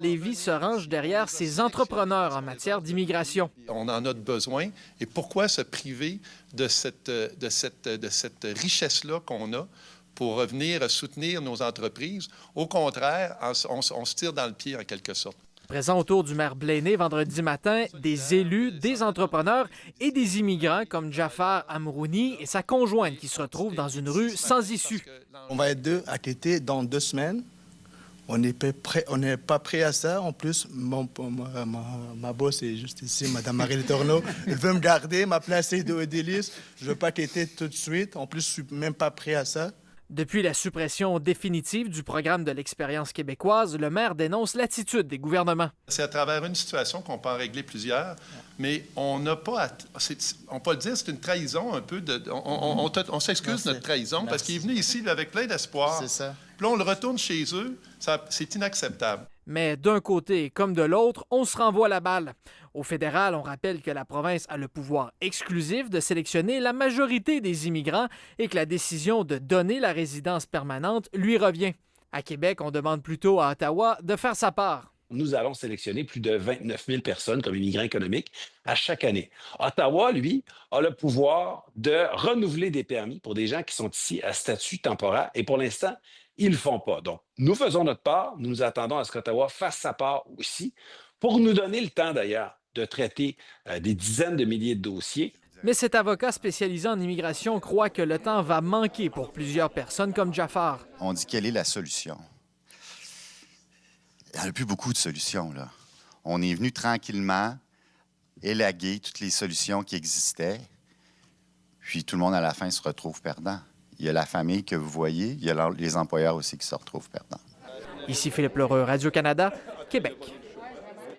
Lévis se range derrière ses entrepreneurs en matière d'immigration. On en a besoin. Et pourquoi se priver de cette richesse-là qu'on a pour revenir soutenir nos entreprises? Au contraire, on se tire dans le pied en quelque sorte. Présent autour du maire Blaney vendredi matin, des élus, des entrepreneurs et des immigrants comme Jafar Amrouni et sa conjointe qui se retrouvent dans une rue sans issue. On va être deux à quitter dans 2 semaines. On n'est pas prêt à ça. En plus, ma boss est juste ici, Mme Marie Letourneau. Elle veut me garder, m'a placé de délice. Je ne veux pas quitter tout de suite. En plus, je ne suis même pas prêt à ça. Depuis la suppression définitive du programme de l'expérience québécoise, le maire dénonce l'attitude des gouvernements. C'est à travers une situation qu'on peut en régler plusieurs, mais on n'a pas... on peut le dire, c'est une trahison un peu. On s'excuse de notre trahison parce qu'il est venu ici avec plein d'espoir. C'est ça. Puis là, on le retourne chez eux. C'est inacceptable. Mais d'un côté comme de l'autre, on se renvoie la balle. Au fédéral, on rappelle que la province a le pouvoir exclusif de sélectionner la majorité des immigrants et que la décision de donner la résidence permanente lui revient. À Québec, on demande plutôt à Ottawa de faire sa part. Nous allons sélectionner plus de 29 000 personnes comme immigrants économiques à chaque année. Ottawa, lui, a le pouvoir de renouveler des permis pour des gens qui sont ici à statut temporaire et pour l'instant, ils ne le font pas. Donc, nous faisons notre part. Nous nous attendons à ce qu'Ottawa fasse sa part aussi pour nous donner le temps, d'ailleurs, de traiter des dizaines de milliers de dossiers. Mais cet avocat spécialisé en immigration croit que le temps va manquer pour plusieurs personnes comme Jafar. On dit quelle est la solution? Il n'y en a plus beaucoup de solutions, là. On est venu tranquillement élaguer toutes les solutions qui existaient, puis tout le monde, à la fin, se retrouve perdant. Il y a la famille que vous voyez, il y a les employeurs aussi qui se retrouvent perdants. Ici Philippe Lheureux, Radio-Canada, Québec.